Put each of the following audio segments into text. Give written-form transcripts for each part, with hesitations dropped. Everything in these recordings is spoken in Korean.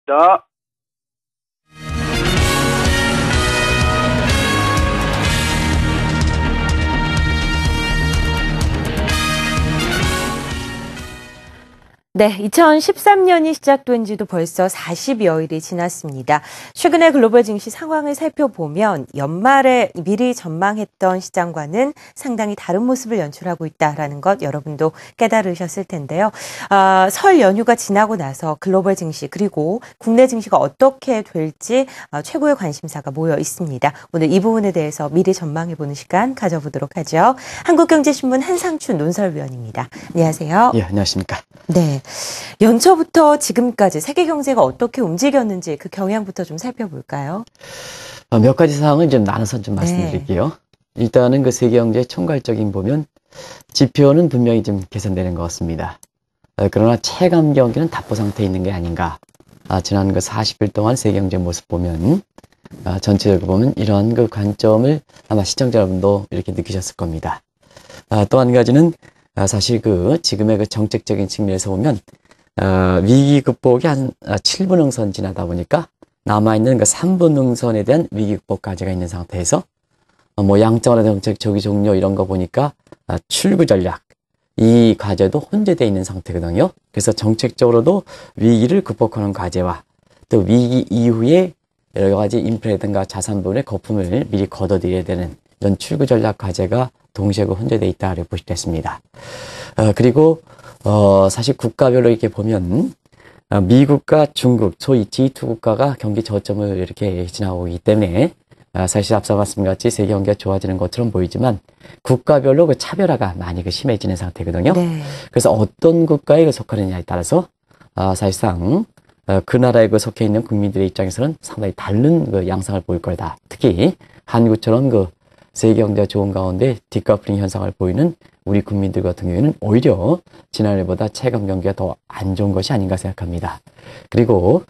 고맙습니다. 네, 2013년이 시작된 지도 벌써 40여일이 지났습니다. 최근의 글로벌 증시 상황을 살펴보면 연말에 미리 전망했던 시장과는 상당히 다른 모습을 연출하고 있다는 것 여러분도 깨달으셨을 텐데요. 설 연휴가 지나고 나서 글로벌 증시 그리고 국내 증시가 어떻게 될지 최고의 관심사가 모여 있습니다. 오늘 이 부분에 대해서 미리 전망해보는 시간 가져보도록 하죠. 한국경제신문 한상춘 논설위원입니다. 안녕하세요. 예, 안녕하십니까. 네. 연초부터 지금까지 세계 경제가 어떻게 움직였는지 그 경향부터 좀 살펴볼까요? 몇 가지 사항을 좀 나눠서 좀 말씀드릴게요. 일단은 그 세계 경제의 총괄적인 보면 지표는 분명히 좀 개선되는 것 같습니다. 그러나 체감 경기는 답보 상태에 있는 게 아닌가. 지난 그 40일 동안 세계 경제 모습 보면 전체적으로 보면 이러한 그 관점을 아마 시청자 여러분도 이렇게 느끼셨을 겁니다. 또 한 가지는 사실 그 지금의 그 정책적인 측면에서 보면 위기 극복이 한 7분 응선 지나다 보니까 남아있는 그 3분 응선에 대한 위기 극복 과제가 있는 상태에서 뭐 양적완화 정책 조기 종료 이런 거 보니까 출구 전략 이 과제도 혼재되어 있는 상태거든요. 그래서 정책적으로도 위기를 극복하는 과제와 또 위기 이후에 여러 가지 인플레라든가 자산 부분의 거품을 미리 걷어들여야 되는 이런 출구 전략 과제가 동시에 혼재되어 있다고 보시겠습니다. 그리고 사실 국가별로 이렇게 보면 미국과 중국, 소위 G2 국가가 경기 저점을 이렇게 지나고 있기 때문에 사실 앞서 말씀같이 세계 경기가 좋아지는 것처럼 보이지만 국가별로 그 차별화가 많이 그 심해지는 상태거든요. 네. 그래서 어떤 국가에 속하느냐에 따라서 사실상 그 나라에 그 속해 있는 국민들의 입장에서는 상당히 다른 그 양상을 보일 거다. 특히 한국처럼 그 세계 경제가 좋은 가운데 디커플링 현상을 보이는 우리 국민들 같은 경우에는 오히려 지난해보다 체감 경기가 더 안 좋은 것이 아닌가 생각합니다. 그리고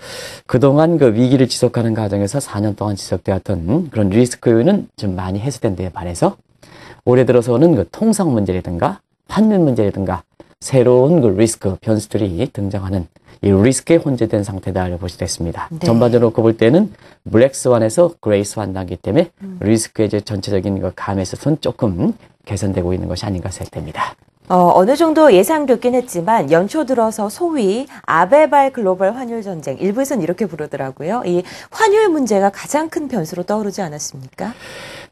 그동안 그 위기를 지속하는 과정에서 4년 동안 지속되었던 그런 리스크 요인은 좀 많이 해소된 데에 반해서 올해 들어서는 그 통상 문제라든가 환율 문제라든가 새로운 그 리스크 변수들이 등장하는 이 리스크에 혼재된 상태다라고 보시겠습니다. 네. 전반적으로 놓고 볼 때는 블랙스완에서 그레이스완 단계 때문에 리스크의 이제 전체적인 그 감에 있어서는 조금 개선되고 있는 것이 아닌가 생각됩니다. 어느 정도 예상됐긴 했지만 연초 들어서 소위 아베발 글로벌 환율 전쟁, 일부에서는 이렇게 부르더라고요. 이 환율 문제가 가장 큰 변수로 떠오르지 않았습니까?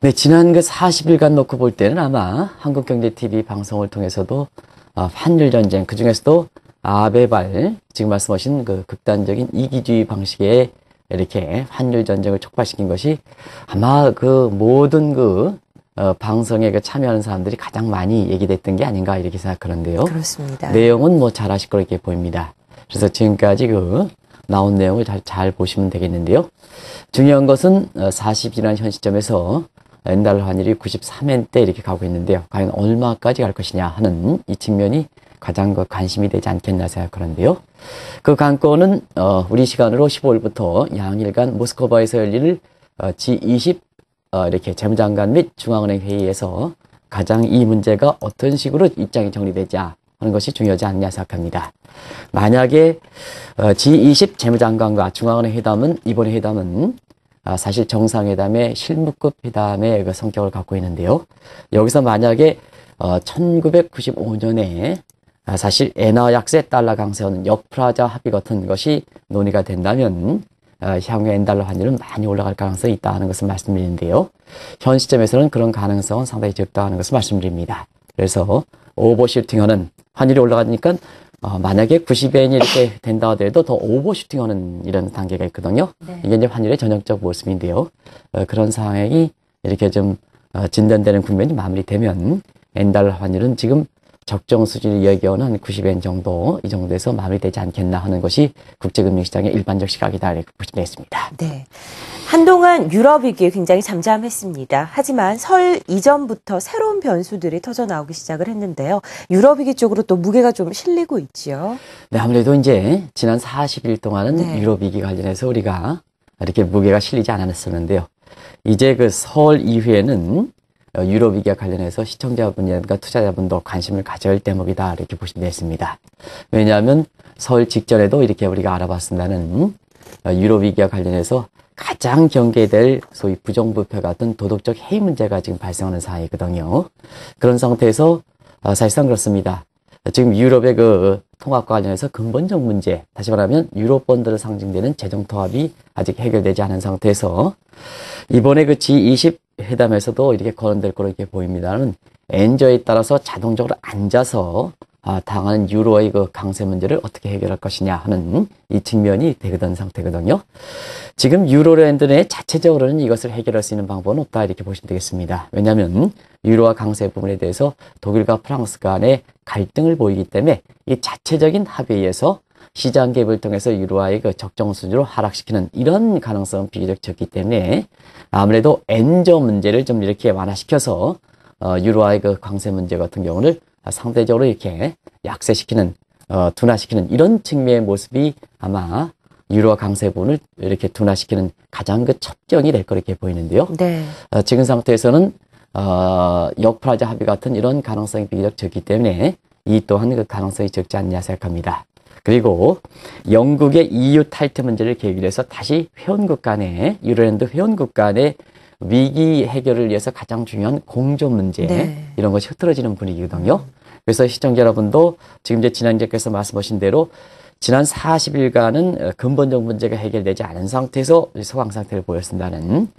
네, 지난 그 40일간 놓고 볼 때는 아마 한국경제TV 방송을 통해서도 환율 전쟁, 그 중에서도 아베발, 지금 말씀하신 그 극단적인 이기주의 방식의 이렇게 환율 전쟁을 촉발시킨 것이 아마 그 모든 그 방송에 그 참여하는 사람들이 가장 많이 얘기됐던 게 아닌가 이렇게 생각하는데요. 그렇습니다. 내용은 뭐 잘 아실 거로 이렇게 보입니다. 그래서 지금까지 그 나온 내용을 잘 보시면 되겠는데요. 중요한 것은 40일이라는 현 시점에서 엔달러 환율이 93엔대 이렇게 가고 있는데요. 과연 얼마까지 갈 것이냐 하는 이 측면이 가장 관심이 되지 않겠나 생각하는데요. 그 관건은 우리 시간으로 15일부터 양일간 모스크바에서 열릴 G20 이렇게 재무장관 및 중앙은행 회의에서 가장 이 문제가 어떤 식으로 입장이 정리되자 하는 것이 중요하지 않냐 생각합니다. 만약에 G20 재무장관과 중앙은행 회담은 이번에 회담은 사실 정상회담의 실무급 회담의 그 성격을 갖고 있는데요. 여기서 만약에 1995년에 사실 엔화 약세 달러 강세하는 역프라자 합의 같은 것이 논의가 된다면 향후 엔달러 환율은 많이 올라갈 가능성이 있다 하는 것을 말씀드리는데요. 현 시점에서는 그런 가능성은 상당히 적다 하는 것을 말씀드립니다. 그래서 오버슈팅하는 환율이 올라가니까 만약에 90엔이 이렇게 된다 하더라도 더 오버슈팅하는 이런 단계가 있거든요. 네. 이게 이제 환율의 전형적 모습인데요. 그런 상황이 이렇게 좀 진전되는 국면이 마무리되면 엔달러 환율은 지금 적정 수준을 이야기하는 한 90엔 정도, 이 정도에서 마무리되지 않겠나 하는 것이 국제금융시장의 일반적 시각이다 이렇게 보시면 되겠습니다. 네. 한동안 유럽 위기 굉장히 잠잠했습니다. 하지만 설 이전부터 새로운 변수들이 터져 나오기 시작을 했는데요. 유럽 위기 쪽으로 또 무게가 좀 실리고 있지요. 네, 아무래도 이제 지난 40일 동안은 네. 유럽 위기 관련해서 우리가 이렇게 무게가 실리지 않았었는데요. 이제 그 설 이후에는 유럽 위기와 관련해서 시청자분이라든가 투자자분도 관심을 가져야 할 대목이다 이렇게 보시면 되겠습니다. 왜냐하면 설 직전에도 이렇게 우리가 알아봤습니다는 유로 위기와 관련해서 가장 경계될 소위 부정부패 같은 도덕적 해이 문제가 지금 발생하는 사회거든요. 그런 상태에서 사실상 그렇습니다. 지금 유럽의 그 통합과 관련해서 근본적 문제, 다시 말하면 유로본드로 상징되는 재정 통합이 아직 해결되지 않은 상태에서 이번에 그 G20 회담에서도 이렇게 거론될 거로 이렇게 보입니다는 엔저에 따라서 자동적으로 앉아서 당하는 유로의 그 강세 문제를 어떻게 해결할 것이냐 하는 이 측면이 되던 상태거든요. 지금 유로랜드 내 자체적으로는 이것을 해결할 수 있는 방법은 없다 이렇게 보시면 되겠습니다. 왜냐하면 유로와 강세 부분에 대해서 독일과 프랑스 간의 갈등을 보이기 때문에 이 자체적인 합의에 의해서 시장 개입을 통해서 유로화의 그 적정 수준으로 하락시키는 이런 가능성은 비교적 적기 때문에 아무래도 엔저 문제를 좀 이렇게 완화시켜서 유로화의 그 강세 문제 같은 경우는 상대적으로 이렇게 약세시키는, 둔화시키는 이런 측면의 모습이 아마 유로화 강세 부분을 이렇게 둔화시키는 가장 그 첩정이 될 거로 이렇게 보이는데요. 네. 지금 상태에서는, 역프라자 합의 같은 이런 가능성이 비교적 적기 때문에 이 또한 그 가능성이 적지 않냐 생각합니다. 그리고 영국의 EU 탈퇴 문제를 계기로 해서 다시 회원국 간의, 유로랜드 회원국 간의 위기 해결을 위해서 가장 중요한 공조 문제, 네. 이런 것이 흐트러지는 분위기거든요. 그래서 시청자 여러분도 지금 이제 진행자께서 말씀하신 대로 지난 40일간은 근본적 문제가 해결되지 않은 상태에서 소강 상태를 보였습니다는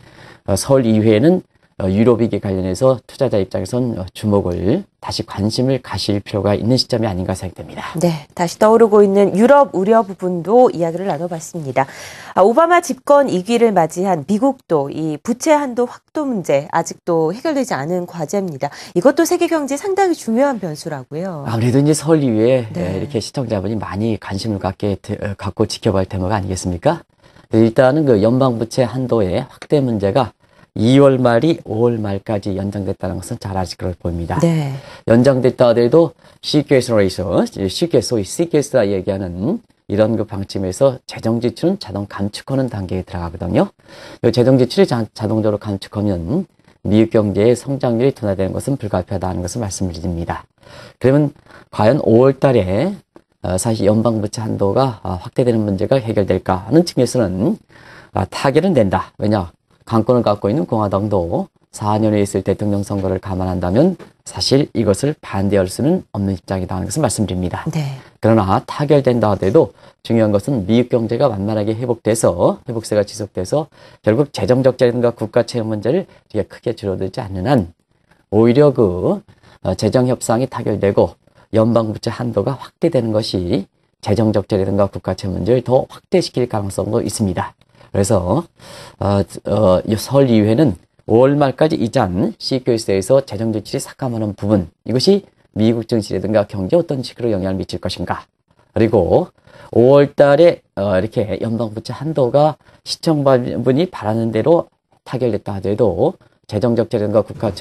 서울 이후에는 유로위기 관련해서 투자자 입장에선 주목을 다시 관심을 가실 필요가 있는 시점이 아닌가 생각됩니다. 네, 다시 떠오르고 있는 유럽 우려 부분도 이야기를 나눠봤습니다. 오바마 집권 2기를 맞이한 미국도 이 부채 한도 확도 문제 아직도 해결되지 않은 과제입니다. 이것도 세계 경제에 상당히 중요한 변수라고요. 아무래도 이제 설 이후에 네. 이렇게 시청자분이 많이 관심을 갖고 지켜봐야 할 테마가 아니겠습니까? 일단은 그 연방부채 한도의 확대 문제가 2월 말이 5월 말까지 연장됐다는 것은 잘 아실 거로 보입니다. 네. 연장됐다 하더라도 CQS 레이서, CQS, 소위 CQS라 얘기하는 이런 그 방침에서 재정 지출은 자동 감축하는 단계에 들어가거든요. 이 재정 지출이 자동적으로 감축하면 미국 경제의 성장률이 둔화되는 것은 불가피하다는 것을 말씀드립니다. 그러면 과연 5월 달에 사실 연방부채 한도가 확대되는 문제가 해결될까 하는 측면에서는 타결은 된다. 왜냐? 강권을 갖고 있는 공화당도 4년에 있을 대통령 선거를 감안한다면 사실 이것을 반대할 수는 없는 입장이다 하는 것을 말씀드립니다. 네. 그러나 타결된다 하더라도 중요한 것은 미국 경제가 완만하게 회복돼서 회복세가 지속돼서 결국 재정 적자라든가 국가 채용 문제를 되게 크게 줄어들지 않는 한 오히려 그 재정 협상이 타결되고 연방부채 한도가 확대되는 것이 재정 적자라든가 국가 채용 문제를 더 확대시킬 가능성도 있습니다. 그래서 설 이후에는 5월 말까지 이전 CQS에서 재정 지출이 삭감하는 부분, 이것이 미국 증시라든가 경제에 어떤 식으로 영향을 미칠 것인가. 그리고 5월 달에 이렇게 연방부채 한도가 시청자분이 바라는 대로 타결됐다 하더라도 재정 적자라든가 국가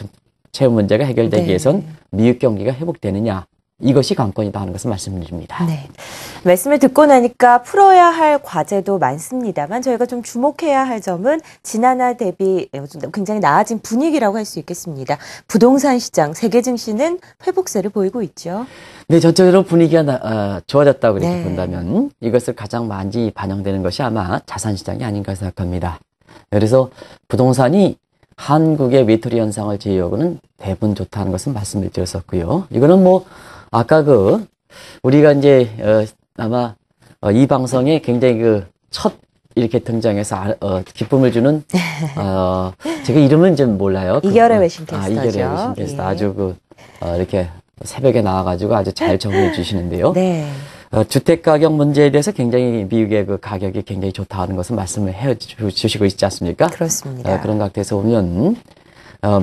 채용 문제가 해결되기 네. 위해선 미국 경기가 회복되느냐. 이것이 관건이다 하는 것을 말씀드립니다. 네. 말씀을 듣고 나니까 풀어야 할 과제도 많습니다만 저희가 좀 주목해야 할 점은 지난해 대비 굉장히 나아진 분위기라고 할 수 있겠습니다. 부동산 시장, 세계 증시는 회복세를 보이고 있죠. 네, 전체적으로 분위기가 좋아졌다고 이렇게 네. 본다면 이것을 가장 많이 반영되는 것이 아마 자산시장이 아닌가 생각합니다. 그래서 부동산이 한국의 외톨이 현상을 제외하고는 대부분 좋다는 것은 말씀을 드렸었고요. 이거는 뭐 아까 우리가 이제 아마 이 방송에 굉장히 첫 이렇게 등장해서 기쁨을 주는 제가 이름은 좀 몰라요. 이결의 외신캐스터죠. 이결의 외신캐스터. 예. 아주 이렇게 새벽에 나와가지고 아주 잘 정리해 주시는데요. 네. 주택 가격 문제에 대해서 굉장히 미국의 그 가격이 굉장히 좋다는 것은 말씀을 해 주시고 있지 않습니까? 그렇습니다. 그런 각도에서 보면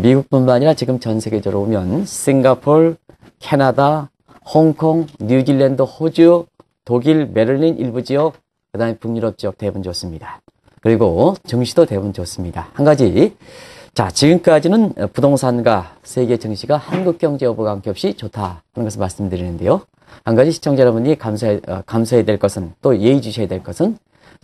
미국뿐만 아니라 지금 전 세계적으로 보면 싱가포르, 캐나다, 홍콩, 뉴질랜드, 호주, 독일, 메릴린 일부 지역, 그 다음에 북유럽 지역 대부분 좋습니다. 그리고 증시도 대부분 좋습니다. 한 가지, 자, 지금까지는 부동산과 세계 증시가 한국 경제 여부와 관계없이 좋다 하는 것을 말씀드리는데요. 한 가지 시청자 여러분이 감수해야 될 것은, 또 예의주셔야 될 것은,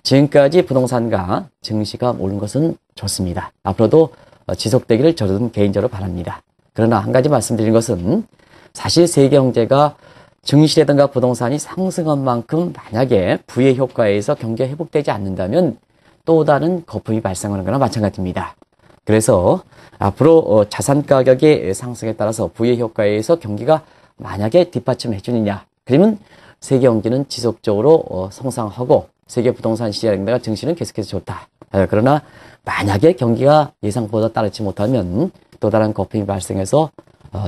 지금까지 부동산과 증시가 오른 것은 좋습니다. 앞으로도 지속되기를 저는 개인적으로 바랍니다. 그러나 한 가지 말씀드린 것은 사실 세계 경제가 증시라든가 부동산이 상승한 만큼 만약에 부의 효과에 의해서 경기가 회복되지 않는다면 또 다른 거품이 발생하는 거나 마찬가지입니다. 그래서 앞으로 자산 가격의 상승에 따라서 부의 효과에 의해서 경기가 만약에 뒷받침해 주느냐, 그러면 세계 경기는 지속적으로 성장하고 세계 부동산 시장과 증시는 계속해서 좋다. 그러나 만약에 경기가 예상보다 따르지 못하면 또 다른 거품이 발생해서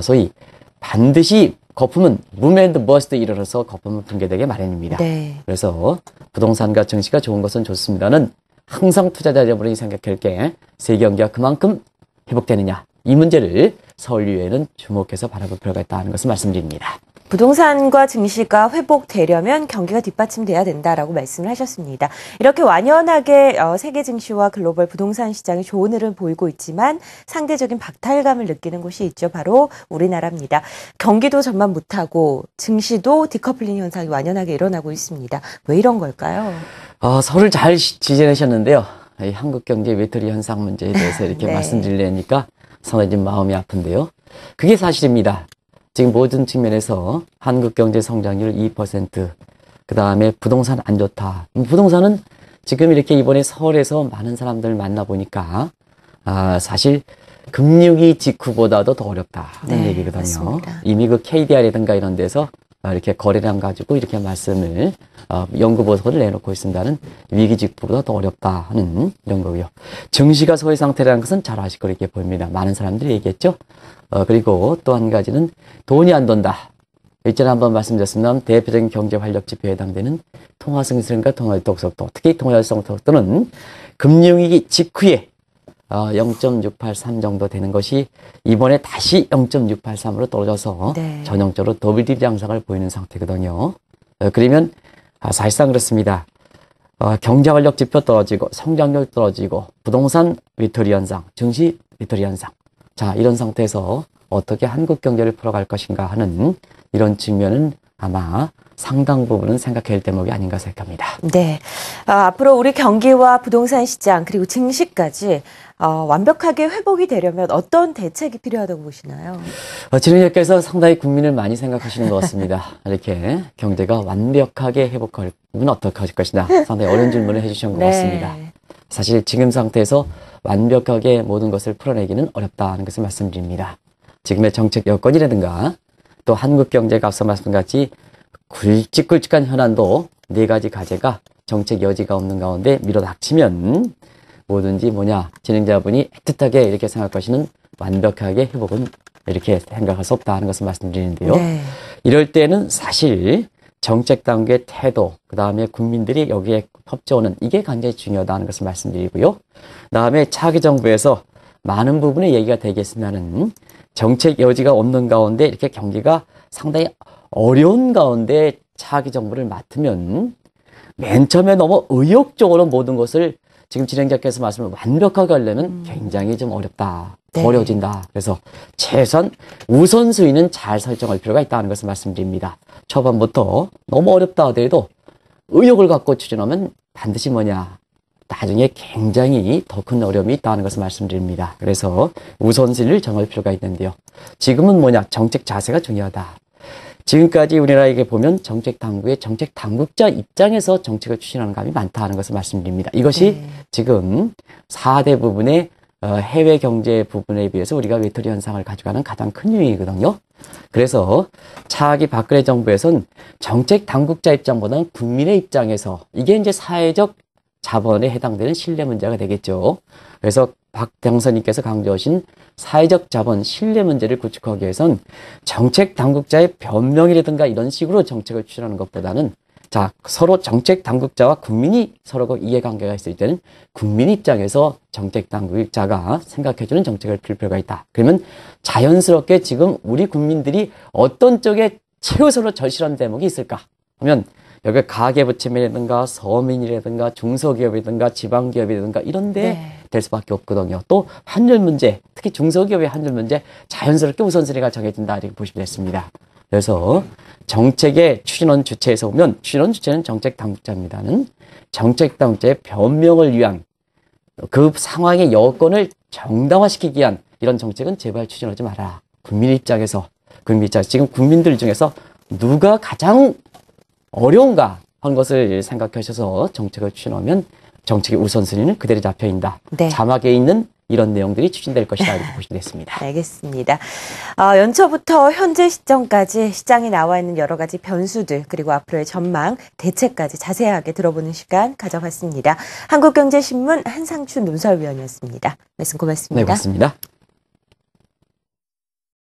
소위 반드시 거품은 붐 앤 버스트에 이르러서 거품은 붕괴되게 마련입니다. 네. 그래서 부동산과 증시가 좋은 것은 좋습니다는 항상 투자자 여러분이 생각할 게 세계 경기가 그만큼 회복되느냐, 이 문제를 서울유에는 주목해서 바라볼 필요가 있다는 것을 말씀드립니다. 부동산과 증시가 회복되려면 경기가 뒷받침돼야 된다라고 말씀을 하셨습니다. 이렇게 완연하게 세계 증시와 글로벌 부동산 시장이 좋은 흐름을 보이고 있지만 상대적인 박탈감을 느끼는 곳이 있죠. 바로 우리나라입니다. 경기도 전만 못하고 증시도 디커플링 현상이 완연하게 일어나고 있습니다. 왜 이런 걸까요? 서를 잘 지지내셨는데요. 이 한국 경제 외톨이 현상 문제에 대해서 이렇게 네. 말씀드리려니까 상당히 좀 마음이 아픈데요. 그게 사실입니다. 지금 모든 측면에서 한국 경제 성장률 2%, 그 다음에 부동산 안 좋다. 부동산은 지금 이렇게 이번에 서울에서 많은 사람들 만나보니까, 사실 금융위 직후보다도 더 어렵다는 네, 얘기거든요. 맞습니다. 이미 그 KDR이든가 이런 데서 이렇게 거래량 가지고 이렇게 말씀을, 연구보고서를 내놓고 있습니다는 위기 직후보다 더 어렵다 하는 이런 거고요. 증시가 소외 상태라는 것은 잘 아실 거로 이렇게 보입니다. 많은 사람들이 얘기했죠. 그리고 또 한 가지는 돈이 안 돈다. 일전에 한번 말씀드렸습니다. 대표적인 경제 활력 지표에 해당되는 통화승승과 통화율동속도, 특히 통화율동속도는 금융위기 직후에 0.683 정도 되는 것이 이번에 다시 0.683으로 떨어져서 네. 전형적으로 더블 양상을 보이는 상태거든요. 그러면 사실상 그렇습니다. 경제 활력 지표 떨어지고 성장률 떨어지고 부동산 위토리 현상, 증시 위토리 현상. 자, 이런 상태에서 어떻게 한국 경제를 풀어갈 것인가 하는 이런 측면은 아마 상당 부분은 생각해야 할 대목이 아닌가 생각합니다. 네. 앞으로 우리 경기와 부동산 시장 그리고 증시까지 완벽하게 회복이 되려면 어떤 대책이 필요하다고 보시나요? 진행자께서 상당히 국민을 많이 생각하시는 것 같습니다. 이렇게 경제가 완벽하게 회복하면 어떻게 하실 것이냐, 상당히 어려운 질문을 해주신 것 같습니다. 사실 지금 상태에서 완벽하게 모든 것을 풀어내기는 어렵다는 것을 말씀드립니다. 지금의 정책 여건이라든가 또 한국 경제가 앞서 말씀같이 굵직굵직한 현안도 4가지 과제가 정책 여지가 없는 가운데 밀어닥치면 뭐든지 진행자분이 애틋하게 이렇게 생각하시는 완벽하게 회복은 이렇게 생각할 수 없다는 것을 말씀드리는데요. 네. 이럴 때는 사실 정책 당국의 태도, 그 다음에 국민들이 여기에 협조하는 이게 굉장히 중요하다는 것을 말씀드리고요. 그 다음에 차기 정부에서 많은 부분에 얘기가 되겠으면은 정책 여지가 없는 가운데 이렇게 경기가 상당히 어려운 가운데 차기 정부를 맡으면 맨 처음에 너무 의욕적으로 모든 것을 지금 진행자께서 말씀을 완벽하게 하려면 굉장히 좀 어렵다. 네. 어려워진다. 그래서 최소한 우선순위는 잘 설정할 필요가 있다는 것을 말씀드립니다. 초반부터 너무 어렵다 하더라도 의욕을 갖고 추진하면 반드시 나중에 굉장히 더 큰 어려움이 있다는 것을 말씀드립니다. 그래서 우선순위를 정할 필요가 있는데요. 지금은 정책 자세가 중요하다. 지금까지 우리나라에게 보면 정책 당국의 정책 당국자 입장에서 정책을 추진하는 감이 많다는 것을 말씀드립니다. 이것이 지금 4대 부분의 해외 경제 부분에 비해서 우리가 외톨이 현상을 가져가는 가장 큰 요인이거든요. 그래서 차기 박근혜 정부에서는 정책 당국자 입장보다는 국민의 입장에서 이게 이제 사회적 자본에 해당되는 신뢰 문제가 되겠죠. 그래서 박 당선인께서 강조하신 사회적 자본 신뢰 문제를 구축하기 위해선 정책 당국자의 변명이라든가 이런 식으로 정책을 추진하는 것보다는 서로 정책 당국자와 국민이 서로 이해관계가 있을 때는 국민 입장에서 정책 당국자가 생각해주는 정책을 필 필요가 있다. 그러면 자연스럽게 지금 우리 국민들이 어떤 쪽에 최우선으로 절실한 대목이 있을까 하면 여기 가계부채이라든가 서민이라든가 중소기업이라든가 지방기업이라든가 이런데 될 수밖에 없거든요. 또 환율 문제, 특히 중소기업의 환율 문제 자연스럽게 우선순위가 정해진다 이렇게 보시면 됐습니다. 그래서 정책의 추진원 주체에서 보면 추진원 주체는 정책 당국자입니다는 정책 당국자의 변명을 위한 그 상황의 여건을 정당화시키기 위한 이런 정책은 제발 추진하지 마라. 국민 입장에서 지금 국민들 중에서 누가 가장 어려운가 한 것을 생각하셔서 정책을 추진하면 정책의 우선순위는 그대로 잡혀있다. 네. 자막에 있는 이런 내용들이 추진될 것이다 이렇게 보시면 되겠습니다. 알겠습니다. 연초부터 현재 시점까지 시장에 나와 있는 여러 가지 변수들 그리고 앞으로의 전망, 대책까지 자세하게 들어보는 시간 가져봤습니다. 한국경제신문 한상춘 논설위원이었습니다. 말씀 고맙습니다. 네, 고맙습니다.